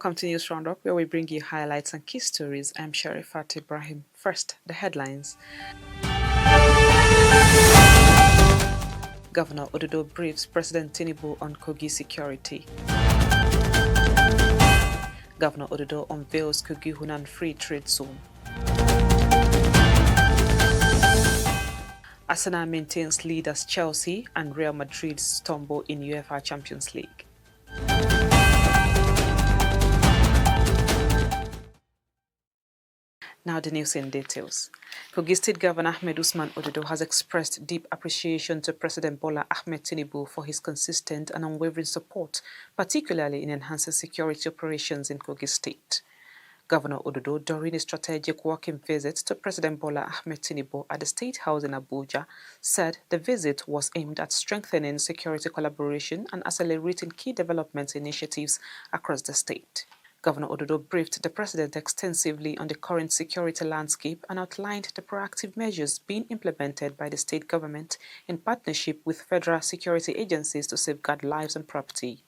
Welcome to News Roundup, where we bring you highlights and key stories. I'm Sharifat Ibrahim. First, the headlines. Governor Ododo briefs President Tinubu on Kogi security. Governor Ododo unveils Kogi Hunan Free Trade Zone. Arsenal maintains lead as Chelsea and Real Madrid stumble in UEFA Champions League. Now the news in details. Kogi State Governor Ahmed Usman Ododo has expressed deep appreciation to President Bola Ahmed Tinubu for his consistent and unwavering support, particularly in enhancing security operations in Kogi State. Governor Ododo, during a strategic working visit to President Bola Ahmed Tinubu at the State House in Abuja, said the visit was aimed at strengthening security collaboration and accelerating key development initiatives across the state. Governor Ododo briefed the president extensively on the current security landscape and outlined the proactive measures being implemented by the state government in partnership with federal security agencies to safeguard lives and property.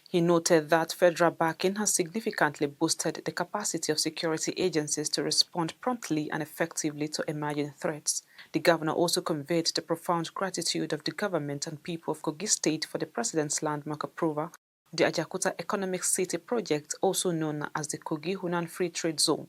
He noted that federal backing has significantly boosted the capacity of security agencies to respond promptly and effectively to emerging threats. The governor also conveyed the profound gratitude of the government and people of Kogi State for the president's landmark approval the Ajakuta Economic City project, also known as the Kogi Hunan Free Trade Zone.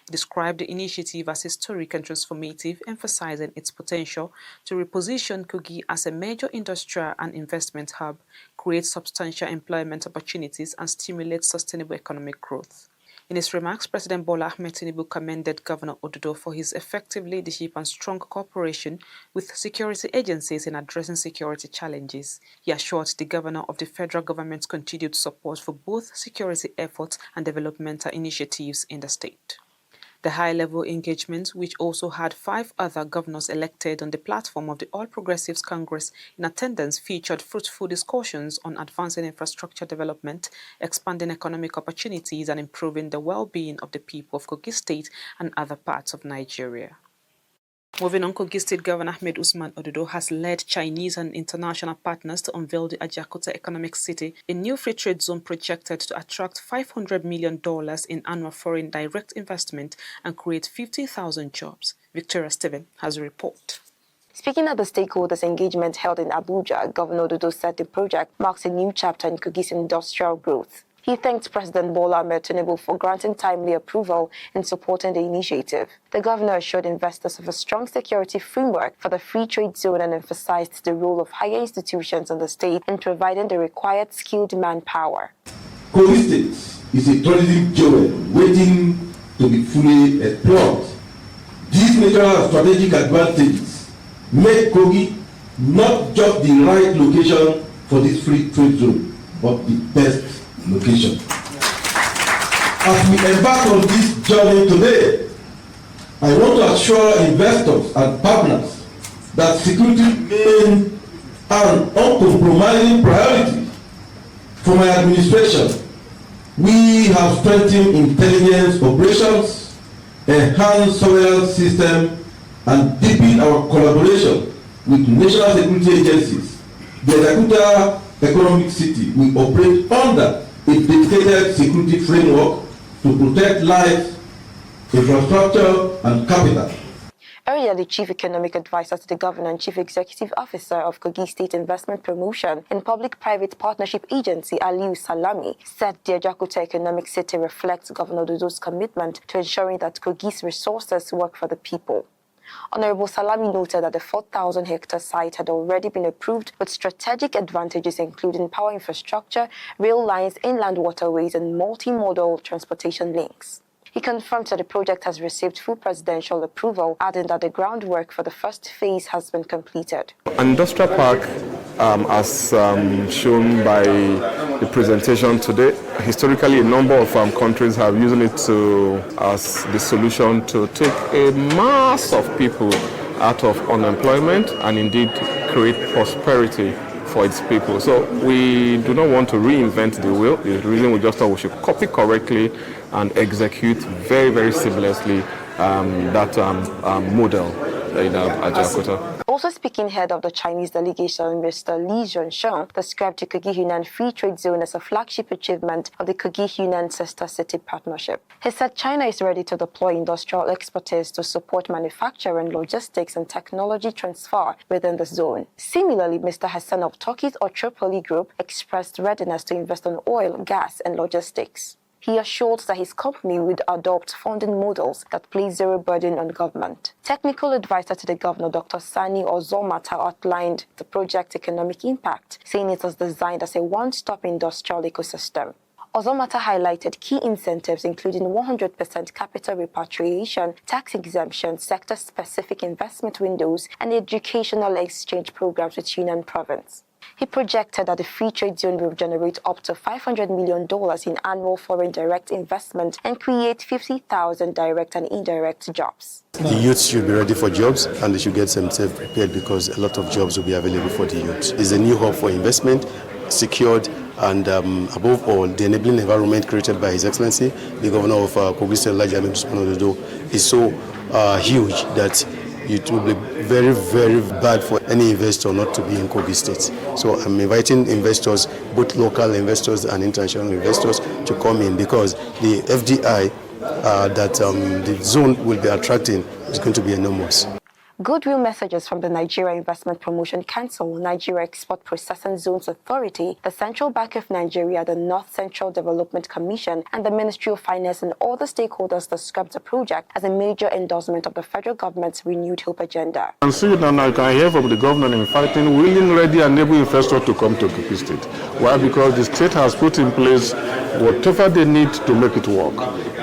He described the initiative as historic and transformative, emphasizing its potential to reposition Kogi as a major industrial and investment hub, create substantial employment opportunities, and stimulate sustainable economic growth. In his remarks, President Bola Ahmed Tinubu commended Governor Ododo for his effective leadership and strong cooperation with security agencies in addressing security challenges. He assured the governor of the federal government's continued support for both security efforts and developmental initiatives in the state. The high-level engagement, which also had 5 other governors elected on the platform of the All Progressives Congress in attendance, featured fruitful discussions on advancing infrastructure development, expanding economic opportunities, and improving the well-being of the people of Kogi State and other parts of Nigeria. Moving on, Kogi State Governor Ahmed Usman Ododo has led Chinese and international partners to unveil the Ajakuta Economic City, a new free trade zone projected to attract $500 million in annual foreign direct investment and create 50,000 jobs. Victoria Steven has a report. Speaking at the stakeholders' engagement held in Abuja, Governor Ododo said the project marks a new chapter in Kogi's industrial growth. He thanked President Bola Ahmed Tinubu for granting timely approval and supporting the initiative. The governor assured investors of a strong security framework for the free trade zone and emphasized the role of higher institutions in the state in providing the required skilled manpower. Kogi State is a tourism jewel waiting to be fully explored. These natural strategic advantages make Kogi not just the right location for this free trade zone, but the best location. As we embark on this journey today, I want to assure investors and partners that security remains an uncompromising priority for my administration. We have strengthened intelligence operations, enhanced surveillance system, and deepened our collaboration with national security agencies. The Ajakuta Economic City will operate under a dedicated security framework to protect lives, infrastructure, and capital. Earlier, the Chief Economic Advisor to the Governor and Chief Executive Officer of Kogi State Investment Promotion and Public-Private Partnership Agency, Aliu Salami, said the Ajakuta Economic City reflects Governor Ododo's commitment to ensuring that Kogi's resources work for the people. Honorable Salami noted that the 4,000-hectare site had already been approved with strategic advantages including power infrastructure, rail lines, inland waterways, and multimodal transportation links. He confirmed that the project has received full presidential approval, adding that the groundwork for the first phase has been completed. Industrial Park, as shown by the presentation today, historically a number of countries have used it as the solution to take a mass of people out of unemployment and indeed create prosperity for its people. So we do not want to reinvent the wheel. The reason we just thought we should copy correctly and execute very, very seamlessly that model. Jakarta. Also speaking head of the Chinese delegation, Mr. Li Zhonsheng described the Kogi-Hunan Free Trade Zone as a flagship achievement of the Kogi-Hunan Sister City Partnership. He said China is ready to deploy industrial expertise to support manufacturing, logistics and technology transfer within the zone. Similarly, Mr. Hassan of Turkey's Otropoli Group expressed readiness to invest in oil, gas and logistics. He assured that his company would adopt funding models that place zero burden on government. Technical advisor to the governor, Dr. Sani Ozomata, outlined the project's economic impact, saying it was designed as a one-stop industrial ecosystem. Ozomata highlighted key incentives including 100% capital repatriation, tax exemption, sector-specific investment windows, and educational exchange programs with Yunnan Province. He projected that the free trade zone will generate up to $500 million in annual foreign direct investment and create 50,000 direct and indirect jobs. The youth should be ready for jobs and they should get themselves prepared because a lot of jobs will be available for the youth. It's a new hub for investment, secured, and above all, the enabling environment created by His Excellency, the Governor of Kogi State, Ahmed Usman, is so huge that it will be very, very bad for any investor not to be in Kogi State. So I'm inviting investors, both local investors and international investors, to come in because the FDI that the zone will be attracting is going to be enormous. Goodwill messages from the Nigeria Investment Promotion Council, Nigeria Export Processing Zones Authority, the Central Bank of Nigeria, the North Central Development Commission, and the Ministry of Finance and all the stakeholders described the project as a major endorsement of the federal government's renewed hope agenda. And see it now, I can hear from the government inviting willing, ready, and able investors to come to Kogi State. Why? Because the state has put in place whatever they need to make it work.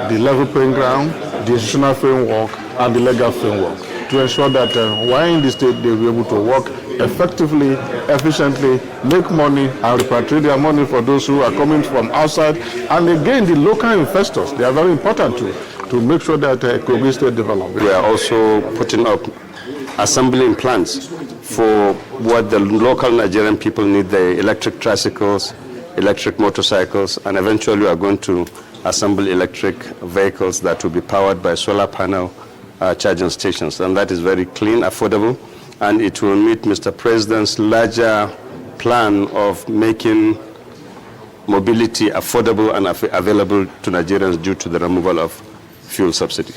The level playing ground, the institutional framework, and the legal framework, to ensure that while in the state they will be able to work effectively, efficiently, make money and repatriate their money for those who are coming from outside. And again, the local investors, they are very important to make sure that Kogi State develops. We are also putting up assembling plants for what the local Nigerian people need, the electric tricycles, electric motorcycles, and eventually we are going to assemble electric vehicles that will be powered by solar panel charging stations, and that is very clean, affordable, and it will meet Mr. President's larger plan of making mobility affordable and available to Nigerians due to the removal of fuel subsidy.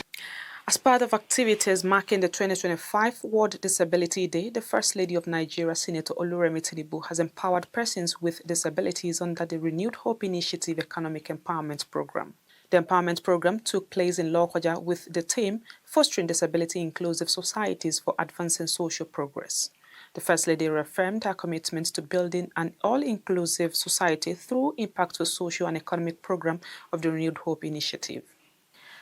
As part of activities marking the 2025 World Disability Day, the First Lady of Nigeria, Senator Oluremi Tinubu, has empowered persons with disabilities under the Renewed Hope Initiative Economic Empowerment Program. The empowerment program took place in Lokoja with the theme Fostering Disability Inclusive Societies for Advancing Social Progress. The First Lady reaffirmed her commitment to building an all-inclusive society through impactful social and economic program of the Renewed Hope Initiative.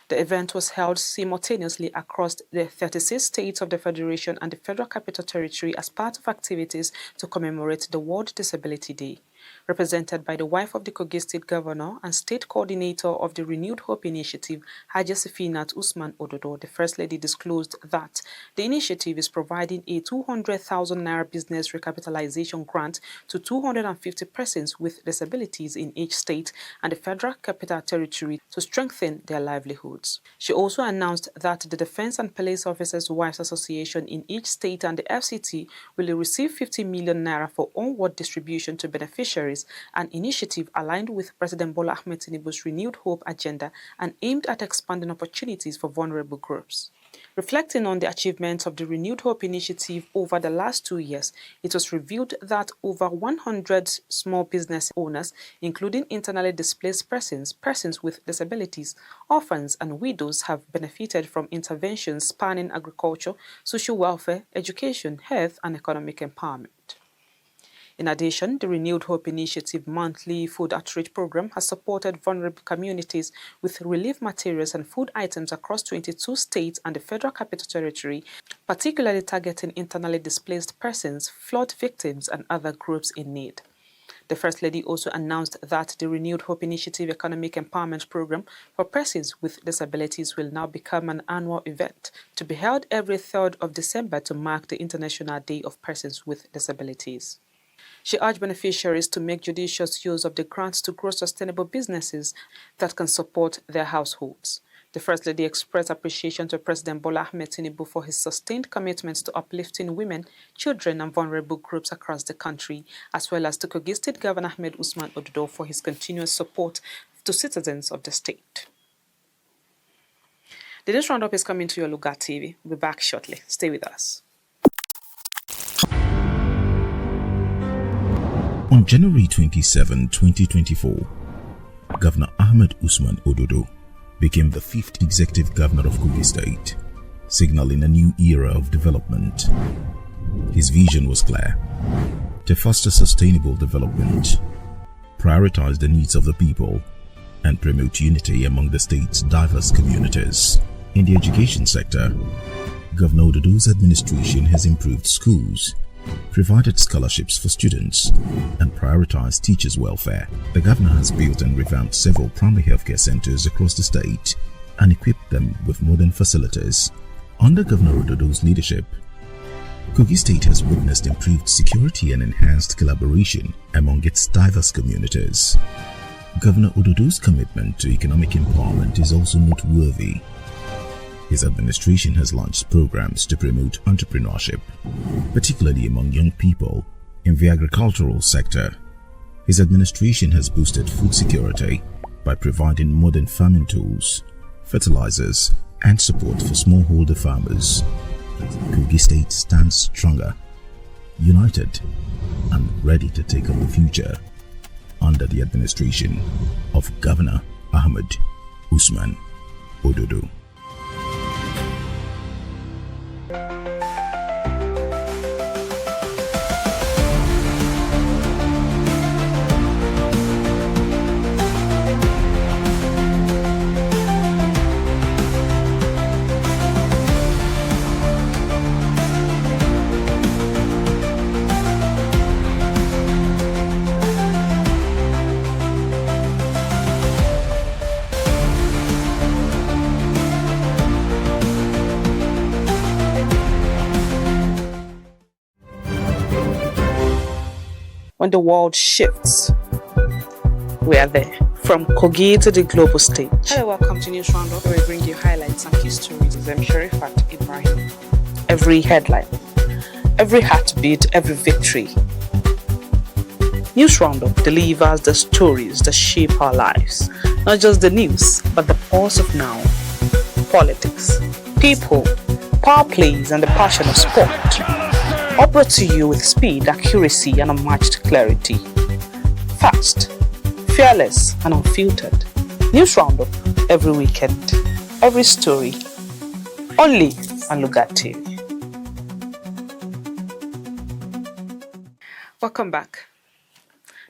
The event was held simultaneously across the 36 states of the Federation and the Federal Capital Territory as part of activities to commemorate the World Disability Day. Represented by the wife of the Kogi State Governor and State Coordinator of the Renewed Hope Initiative, Haji Sefinat Usman Ododo, the First Lady disclosed that the initiative is providing a 200,000 Naira business recapitalization grant to 250 persons with disabilities in each state and the Federal Capital Territory to strengthen their livelihoods. She also announced that the Defense and Police Officers' Wives Association in each state and the FCT will receive 50 million Naira for onward distribution to beneficiaries, an initiative aligned with President Bola Ahmed Tinubu's Renewed Hope agenda and aimed at expanding opportunities for vulnerable groups. Reflecting on the achievements of the Renewed Hope initiative over the last 2 years, it was revealed that over 100 small business owners, including internally displaced persons, persons with disabilities, orphans and widows have benefited from interventions spanning agriculture, social welfare, education, health and economic empowerment. In addition, the Renewed Hope Initiative monthly food outreach program has supported vulnerable communities with relief materials and food items across 22 states and the Federal Capital Territory, particularly targeting internally displaced persons, flood victims, and other groups in need. The First Lady also announced that the Renewed Hope Initiative Economic Empowerment Program for persons with disabilities will now become an annual event to be held every 3rd of December to mark the International Day of Persons with Disabilities. She urged beneficiaries to make judicious use of the grants to grow sustainable businesses that can support their households. The First Lady expressed appreciation to President Bola Ahmed Tinubu for his sustained commitment to uplifting women, children and vulnerable groups across the country, as well as to Kogi State Governor Ahmed Usman Ododo for his continuous support to citizens of the state. The news roundup is coming to your Luga TV. We'll be back shortly. Stay with us. On January 27, 2024, Governor Ahmed Usman Ododo became the 5th executive governor of Kogi State, signaling a new era of development. His vision was clear: to foster sustainable development, prioritize the needs of the people, and promote unity among the state's diverse communities. In the education sector, Governor Ododo's administration has improved schools, provided scholarships for students, and prioritized teachers' welfare. The governor has built and revamped several primary healthcare centers across the state and equipped them with modern facilities. Under Governor Ododo's leadership, Kogi State has witnessed improved security and enhanced collaboration among its diverse communities. Governor Ododo's commitment to economic empowerment is also noteworthy. His administration has launched programs to promote entrepreneurship, particularly among young people in the agricultural sector. His administration has boosted food security by providing modern farming tools, fertilizers, and support for smallholder farmers. Kogi State stands stronger, united, and ready to take on the future under the administration of Governor Ahmed Usman Ododo. When the world shifts, we are there. From Kogi to the global stage. Hello, welcome to News Roundup, where we bring you highlights and key stories of Sharifat Ibrahim. Every headline, every heartbeat, every victory. News Roundup delivers the stories that shape our lives. Not just the news, but the pulse of now. Politics, people, power plays, and the passion of sport. All brought to you with speed, accuracy, and unmatched clarity. Fast, fearless, and unfiltered. News Roundup every weekend, every story, only on Luga TV. Welcome back.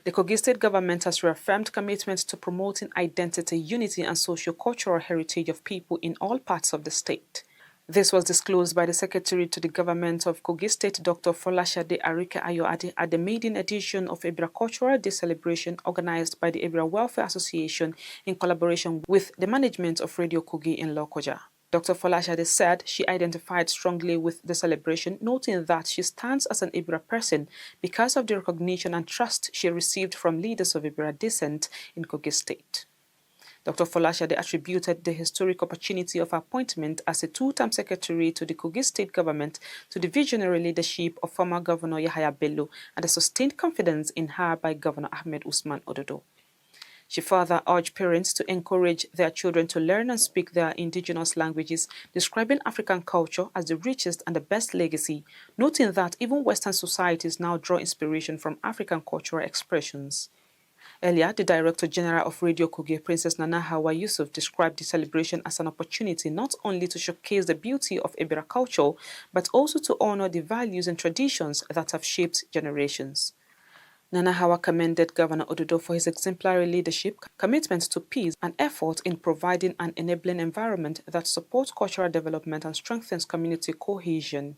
The Kogi State government has reaffirmed commitment to promoting identity, unity, and socio-cultural heritage of people in all parts of the state. This was disclosed by the Secretary to the Government of Kogi State, Dr. Folashade Arike Ayoade, at the maiden edition of Ebira Cultural Day celebration organized by the Ebira Welfare Association in collaboration with the management of Radio Kogi in Lokoja. Dr. Folashade said she identified strongly with the celebration, noting that she stands as an Ebira person because of the recognition and trust she received from leaders of Ebira descent in Kogi State. Dr. Folashade attributed the historic opportunity of her appointment as a two-term secretary to the Kogi State government to the visionary leadership of former Governor Yahaya Bello and the sustained confidence in her by Governor Ahmed Usman Ododo. She further urged parents to encourage their children to learn and speak their indigenous languages, describing African culture as the richest and the best legacy, noting that even Western societies now draw inspiration from African cultural expressions. Earlier, the Director General of Radio Kogi, Princess Nana Hawa Yusuf, described the celebration as an opportunity not only to showcase the beauty of Ebira culture, but also to honor the values and traditions that have shaped generations. Nana Hawa commended Governor Ododo for his exemplary leadership, commitment to peace, and effort in providing an enabling environment that supports cultural development and strengthens community cohesion.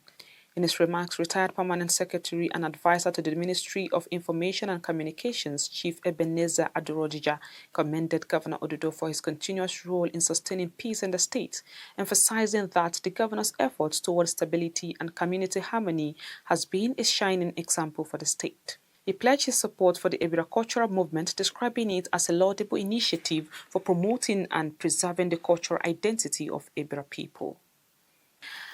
In his remarks, retired Permanent Secretary and Advisor to the Ministry of Information and Communications, Chief Ebenezer Adorodija, commended Governor Ododo for his continuous role in sustaining peace in the state, emphasizing that the governor's efforts towards stability and community harmony has been a shining example for the state. He pledged his support for the agricultural movement, describing it as a laudable initiative for promoting and preserving the cultural identity of Ebira people.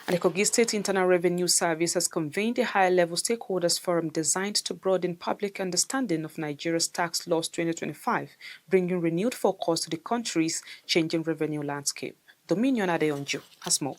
And the Kogi State Internal Revenue Service has convened a higher-level stakeholders forum designed to broaden public understanding of Nigeria's tax laws 2025, bringing renewed focus to the country's changing revenue landscape. Dominion Adeonju has more.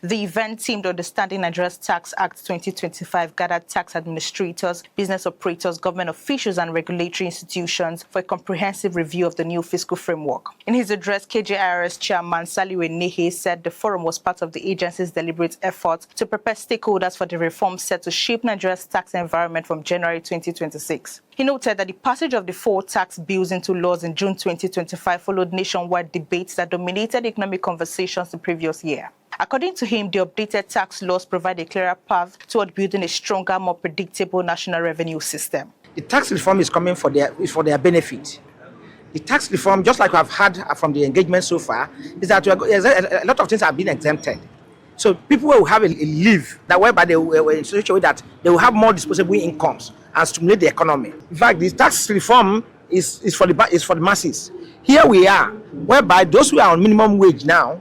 The event teamed Understanding Nigeria's Tax Act 2025 gathered tax administrators, business operators, government officials, and regulatory institutions for a comprehensive review of the new fiscal framework. In his address, KJIRS Chairman Saliwe Nehe said the forum was part of the agency's deliberate effort to prepare stakeholders for the reforms set to shape Nigeria's tax environment from January 2026. He noted that the passage of the 4 tax bills into laws in June 2025 followed nationwide debates that dominated economic conversations the previous year. According to him, the updated tax laws provide a clearer path toward building a stronger, more predictable national revenue system. The tax reform is coming for their benefit. The tax reform, just like we have had from the engagement so far, is that a lot of things have been exempted. So people will have a leave that whereby they will in such a way that they will have more disposable incomes and stimulate the economy. In fact, the tax reform is for the masses. Here we are, whereby those who are on minimum wage now,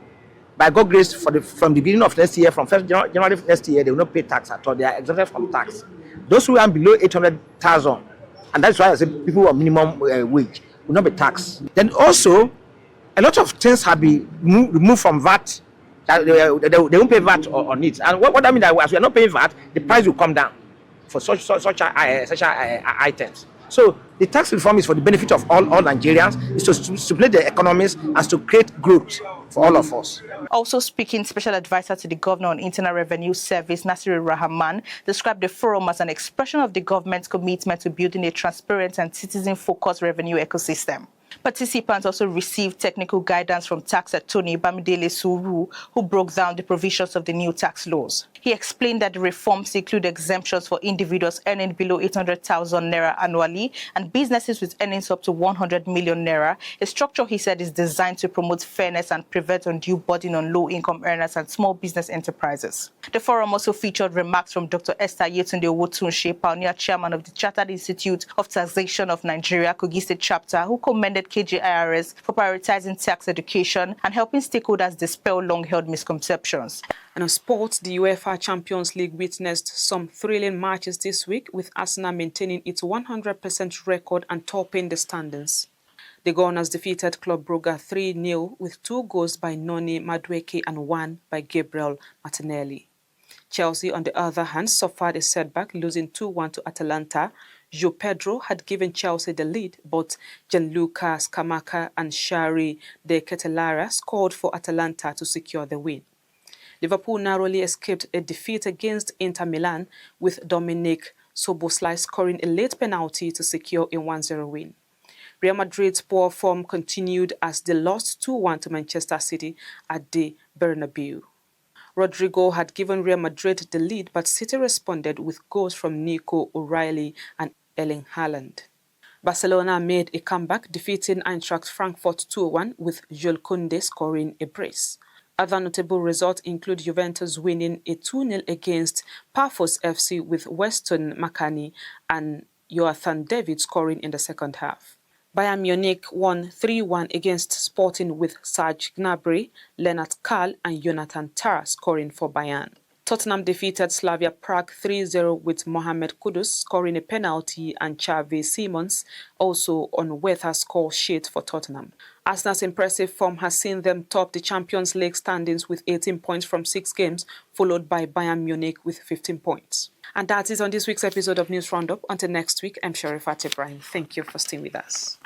by God grace, from the beginning of next year, from 1st January next year, they will not pay tax at all. They are exempted from tax. Those who are below 800,000, and that's why I say people on minimum wage will not be taxed. Then also, a lot of things have been removed from VAT. That they won't pay VAT on it. And what I mean that as we are not paying VAT, the price will come down for such items. So the tax reform is for the benefit of all Nigerians, is to stimulate the economies and to create growth for all of us. Also speaking, Special Advisor to the Governor on Internal Revenue Service, Nasiru Rahman, described the forum as an expression of the government's commitment to building a transparent and citizen-focused revenue ecosystem. Participants also received technical guidance from tax attorney Bamidele Suru, who broke down the provisions of the new tax laws. He explained that the reforms include exemptions for individuals earning below 800,000 naira annually and businesses with earnings up to 100 million naira, a structure he said is designed to promote fairness and prevent undue burden on low-income earners and small business enterprises. The forum also featured remarks from Dr. Esther Yetunde Owotunse, pioneer chairman of the Chartered Institute of Taxation of Nigeria, Kogi State Chapter, who commended KJIRS for prioritizing tax education and helping stakeholders dispel long-held misconceptions. And on sports, the UEFA Champions League witnessed some thrilling matches this week, with Arsenal maintaining its 100% record and topping the standings. The Gunners defeated Club Brugge 3-0 with 2 goals by Noni Madueke and 1 by Gabriel Martinelli. Chelsea, on the other hand, suffered a setback, losing 2-1 to Atalanta. João Pedro had given Chelsea the lead, but Gianluca Scamacca and Shari de Ketelara scored for Atalanta to secure the win. Liverpool narrowly escaped a defeat against Inter Milan, with Dominic Szoboszlai scoring a late penalty to secure a 1-0 win. Real Madrid's poor form continued as they lost 2-1 to Manchester City at the Bernabeu. Rodrigo had given Real Madrid the lead, but City responded with goals from Nico O'Reilly and Erling Haaland. Barcelona made a comeback, defeating Eintracht Frankfurt 2-1, with Jules Koundé scoring a brace. Other notable results include Juventus winning a 2-0 against Pafos FC, with Weston McKennie and Joathan David scoring in the second half. Bayern Munich won 3-1 against Sporting, with Serge Gnabry, Lennart Karl and Jonathan Tah scoring for Bayern. Tottenham defeated Slavia Prague 3-0, with Mohamed Kudus scoring a penalty and Xavi Simons also on Weather's score sheet for Tottenham. Arsenal's impressive form has seen them top the Champions League standings with 18 points from 6 games, followed by Bayern Munich with 15 points. And that is on this week's episode of News Roundup. Until next week, I'm Sharifat Ibrahim. Thank you for staying with us.